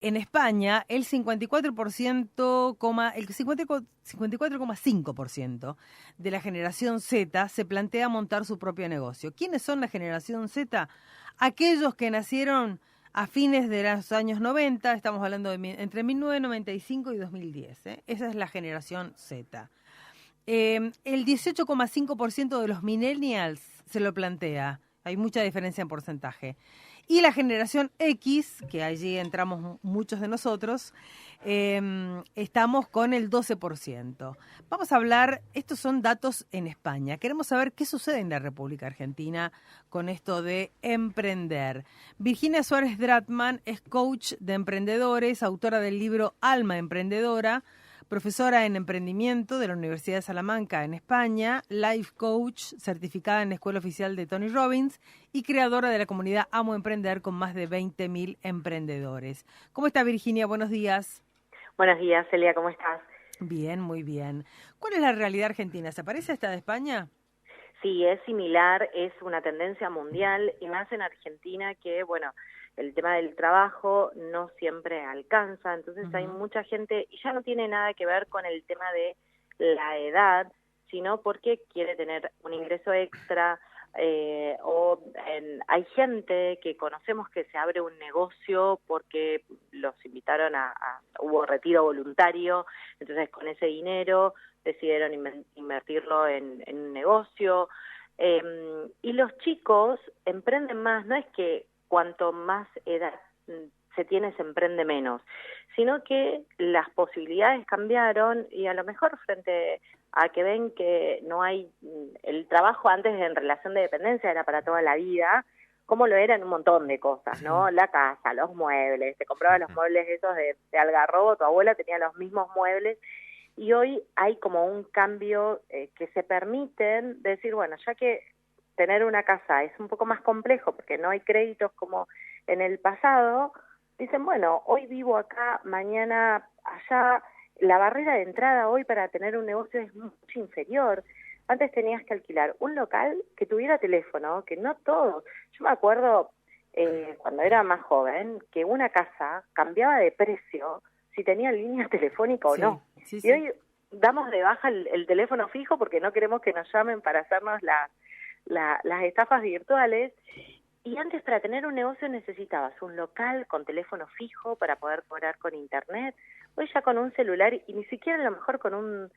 En España, el 54,5% de la generación Z se plantea montar su propio negocio. ¿Quiénes son la generación Z? Aquellos que nacieron a fines de los años 90, estamos hablando de entre 1995 y 2010, ¿eh? Esa es la generación Z. El 18,5% de los millennials se lo plantea. Hay mucha diferencia en porcentaje. Y la generación X, que allí entramos muchos de nosotros, estamos con el 12%. Vamos a hablar, estos son datos en España. Queremos saber qué sucede en la República Argentina con esto de emprender. Virginia Suárez Dratman es coach de emprendedores, autora del libro Alma Emprendedora, profesora en emprendimiento de la Universidad de Salamanca en España, life coach certificada en la Escuela Oficial de Tony Robbins y creadora de la comunidad Amo Emprender con más de 20.000 emprendedores. ¿Cómo está Virginia? Buenos días. Buenos días, Celia, ¿cómo estás? Bien, muy bien. ¿Cuál es la realidad argentina? ¿Se parece a esta de España? Sí, es similar, es una tendencia mundial y más en Argentina que, bueno, el tema del trabajo no siempre alcanza, entonces hay mucha gente, y ya no tiene nada que ver con el tema de la edad, sino porque quiere tener un ingreso extra, hay gente que conocemos que se abre un negocio porque los invitaron hubo retiro voluntario, entonces con ese dinero decidieron invertirlo en un negocio, y los chicos emprenden más, no es que cuanto más edad se tiene se emprende menos, sino que las posibilidades cambiaron y a lo mejor frente a que ven que no hay, el trabajo antes en relación de dependencia era para toda la vida, como lo era en un montón de cosas, ¿no? La casa, los muebles, te compraba los muebles esos de Algarrobo, tu abuela tenía los mismos muebles, y hoy hay como un cambio que se permiten decir, bueno, ya que tener una casa es un poco más complejo porque no hay créditos como en el pasado, dicen, bueno, hoy vivo acá, mañana allá, la barrera de entrada hoy para tener un negocio es mucho inferior. Antes tenías que alquilar un local que tuviera teléfono, que no todo. Yo me acuerdo cuando era más joven que una casa cambiaba de precio si tenía línea telefónica o no. Sí, Y hoy damos de baja el teléfono fijo porque no queremos que nos llamen para hacernos las estafas virtuales. Y antes para tener un negocio necesitabas un local con teléfono fijo para poder cobrar con internet. Hoy ya con un celular y ni siquiera a lo mejor con un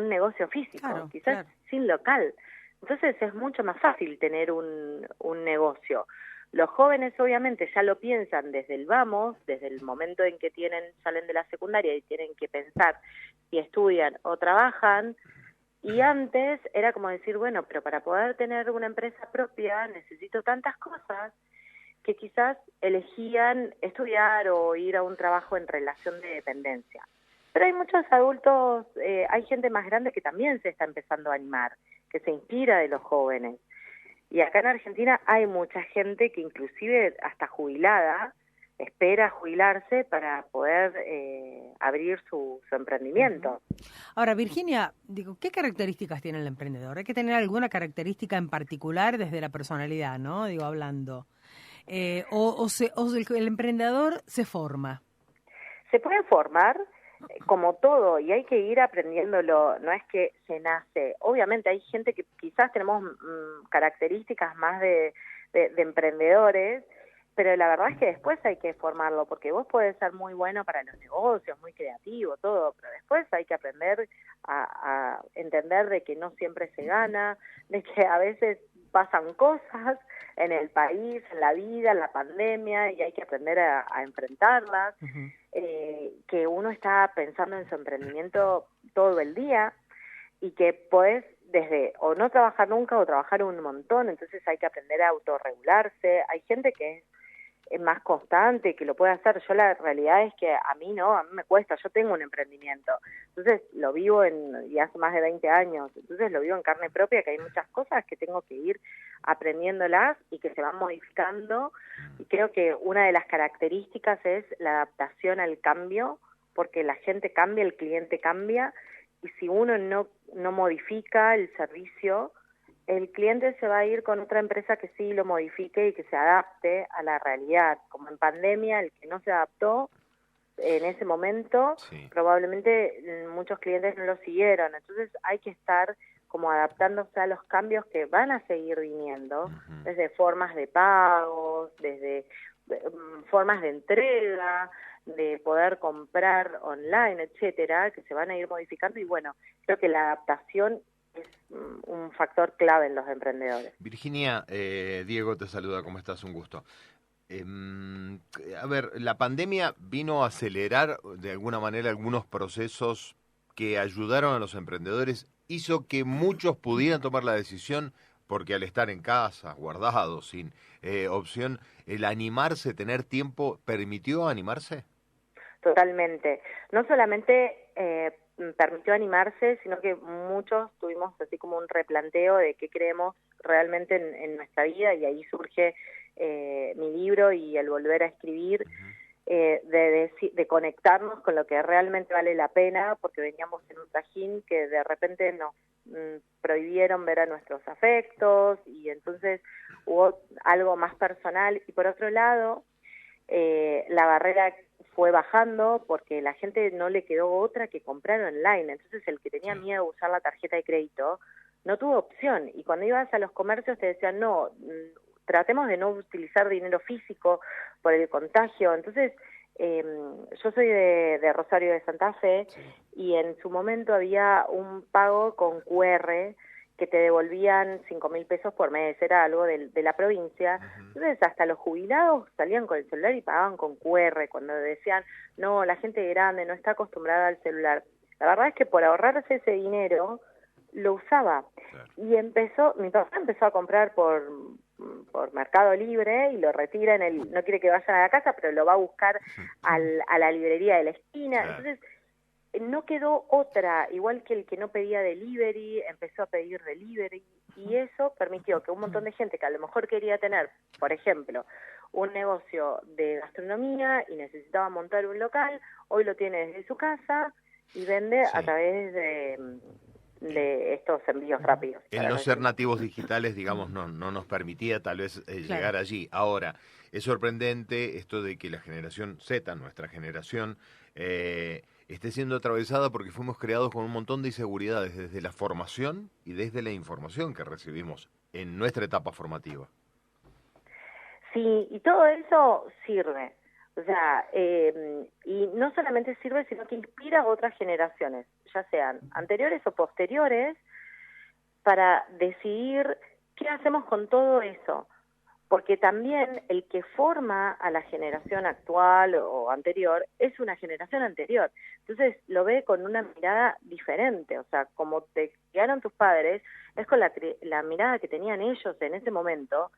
negocio físico, quizás sin local. Entonces es mucho más fácil tener un negocio. Los jóvenes obviamente ya lo piensan desde el vamos, desde el momento en que salen de la secundaria y tienen que pensar si estudian o trabajan. Y antes era como decir, bueno, pero para poder tener una empresa propia necesito tantas cosas que quizás elegían estudiar o ir a un trabajo en relación de dependencia. Pero hay muchos adultos, hay gente más grande que también se está empezando a animar, que se inspira de los jóvenes. Y acá en Argentina hay mucha gente que inclusive hasta jubilada espera jubilarse para poder abrir su emprendimiento. Ahora, Virginia, digo, ¿qué características tiene el emprendedor? Hay que tener alguna característica en particular desde la personalidad, ¿no? Digo, hablando. El emprendedor se forma. Se puede formar como todo y hay que ir aprendiéndolo, no es que se nace. Obviamente hay gente que quizás tenemos características más de emprendedores, pero la verdad es que después hay que formarlo, porque vos podés ser muy bueno para los negocios, muy creativo, todo, pero después hay que aprender a entender de que no siempre se gana, de que a veces pasan cosas en el país, en la vida, en la pandemia, y hay que aprender a enfrentarlas, que uno está pensando en su emprendimiento todo el día, y que podés desde o no trabajar nunca o trabajar un montón, entonces hay que aprender a autorregularse. Hay gente que es más constante, que lo puede hacer. Yo la realidad es que a mí me cuesta, yo tengo un emprendimiento, entonces lo vivo y hace más de 20 años, entonces lo vivo en carne propia, que hay muchas cosas que tengo que ir aprendiéndolas y que se van modificando, y creo que una de las características es la adaptación al cambio, porque la gente cambia, el cliente cambia, y si uno no modifica el servicio, el cliente se va a ir con otra empresa que sí lo modifique y que se adapte a la realidad. Como en pandemia, el que no se adaptó en ese momento, probablemente muchos clientes no lo siguieron. Entonces hay que estar como adaptándose a los cambios que van a seguir viniendo, desde formas de pagos, desde formas de entrega, de poder comprar online, etcétera, que se van a ir modificando. Y bueno, creo que la adaptación es un factor clave en los emprendedores. Virginia, Diego te saluda, ¿cómo estás? Un gusto. A ver, la pandemia vino a acelerar de alguna manera algunos procesos que ayudaron a los emprendedores, hizo que muchos pudieran tomar la decisión, porque al estar en casa, guardados, sin opción, el animarse, tener tiempo, ¿permitió animarse? Totalmente. No solamente permitió animarse, sino que muchos tuvimos así como un replanteo de qué creemos realmente en nuestra vida, y ahí surge mi libro y el volver a escribir, de conectarnos con lo que realmente vale la pena, porque veníamos en un trajín que de repente nos prohibieron ver a nuestros afectos, y entonces hubo algo más personal. Y por otro lado, la barrera fue bajando porque la gente no le quedó otra que comprar online. Entonces el que tenía miedo de usar la tarjeta de crédito no tuvo opción, y cuando ibas a los comercios te decían no, tratemos de no utilizar dinero físico por el contagio. Entonces yo soy de Rosario de Santa Fe, y en su momento había un pago con QR que te devolvían 5.000 pesos por mes, era algo de la provincia. Entonces hasta los jubilados salían con el celular y pagaban con QR, cuando decían, no, la gente grande no está acostumbrada al celular. La verdad es que por ahorrarse ese dinero, lo usaba. Y mi papá empezó a comprar por Mercado Libre, y lo retira no quiere que vayan a la casa, pero lo va a buscar a la librería de la esquina. Entonces no quedó otra, igual que el que no pedía delivery, empezó a pedir delivery, y eso permitió que un montón de gente que a lo mejor quería tener, por ejemplo, un negocio de gastronomía y necesitaba montar un local, hoy lo tiene desde su casa y vende a través de estos envíos rápidos. El no ser nativos digitales, digamos, no nos permitía tal vez llegar allí. Ahora, es sorprendente esto de que la generación Z, nuestra generación, esté siendo atravesada porque fuimos creados con un montón de inseguridades desde la formación y desde la información que recibimos en nuestra etapa formativa. Sí, y todo eso sirve. O sea, y no solamente sirve, sino que inspira a otras generaciones, ya sean anteriores o posteriores, para decidir qué hacemos con todo eso. Porque también el que forma a la generación actual o anterior es una generación anterior. Entonces lo ve con una mirada diferente. O sea, como te criaron tus padres, es con la mirada que tenían ellos en ese momento,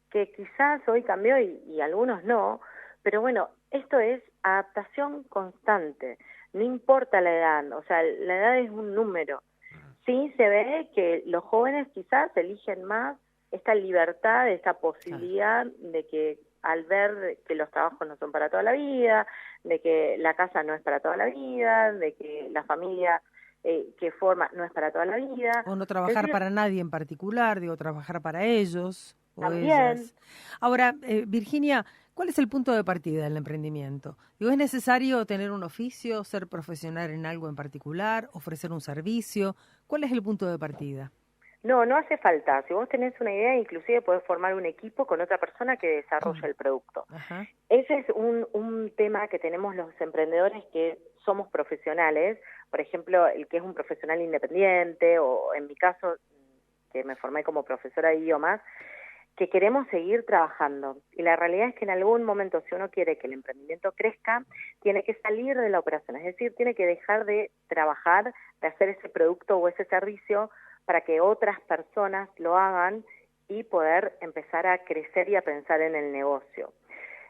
que quizás hoy cambió y algunos no. Pero bueno, esto es adaptación constante. No importa la edad, o sea, la edad es un número. Sí se ve que los jóvenes quizás eligen más esta libertad, esta posibilidad de que al ver que los trabajos no son para toda la vida, de que la casa no es para toda la vida, de que la familia que forma no es para toda la vida. O no trabajar para nadie en particular, digo, trabajar para ellos o también. ellas. Ahora, Virginia, ¿cuál es el punto de partida del emprendimiento? Digo, ¿es necesario tener un oficio, ser profesional en algo en particular, ofrecer un servicio? ¿Cuál es el punto de partida? No hace falta. Si vos tenés una idea, inclusive podés formar un equipo con otra persona que desarrolle el producto. Ese es un tema que tenemos los emprendedores que somos profesionales. Por ejemplo, el que es un profesional independiente, o en mi caso, que me formé como profesora de idiomas, que queremos seguir trabajando. Y la realidad es que en algún momento, si uno quiere que el emprendimiento crezca, tiene que salir de la operación. Es decir, tiene que dejar de trabajar, de hacer ese producto o ese servicio para que otras personas lo hagan y poder empezar a crecer y a pensar en el negocio.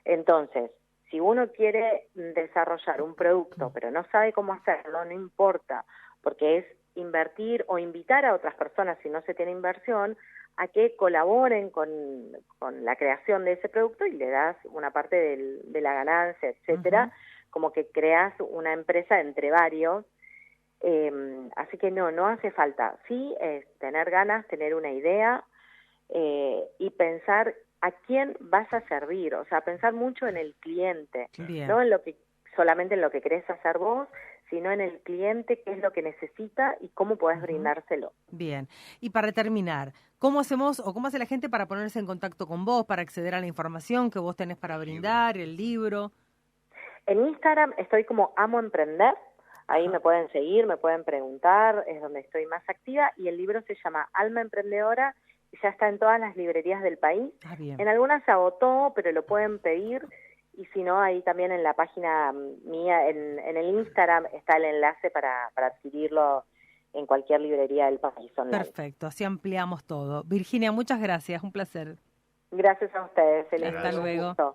Entonces, si uno quiere desarrollar un producto pero no sabe cómo hacerlo, no importa, porque es invertir o invitar a otras personas, si no se tiene inversión, a que colaboren con la creación de ese producto, y le das una parte de la ganancia, etcétera, como que creas una empresa entre varios. Así que no hace falta. Sí, es tener ganas, tener una idea y pensar a quién vas a servir, o sea, pensar mucho en el cliente, no en lo que solamente en lo que querés hacer vos, sino en el cliente, qué es lo que necesita y cómo podés brindárselo. Bien. Y para terminar, ¿cómo hacemos o cómo hace la gente para ponerse en contacto con vos, para acceder a la información que vos tenés para brindar, el libro? En Instagram estoy como Amo Emprender, ahí me pueden seguir, me pueden preguntar, es donde estoy más activa, y el libro se llama Alma Emprendedora, y ya está en todas las librerías del país. Bien. En algunas se agotó, pero lo pueden pedir, y si no, ahí también en la página mía, en el Instagram, está el enlace para adquirirlo en cualquier librería del país online. Perfecto, así ampliamos todo. Virginia, muchas gracias, un placer. Gracias a ustedes, Elena. Hasta luego. Gusto.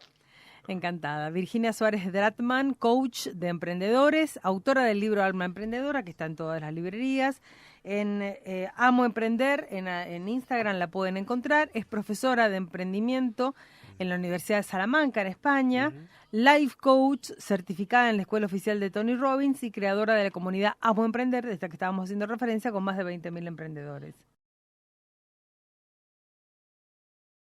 Encantada. Virginia Suárez Dratman, coach de emprendedores, autora del libro Alma Emprendedora, que está en todas las librerías. En Amo Emprender, en Instagram la pueden encontrar. Es profesora de emprendimiento en la Universidad de Salamanca, en España. Life Coach, certificada en la Escuela Oficial de Tony Robbins y creadora de la comunidad Amo Emprender, de esta que estábamos haciendo referencia, con más de 20.000 emprendedores.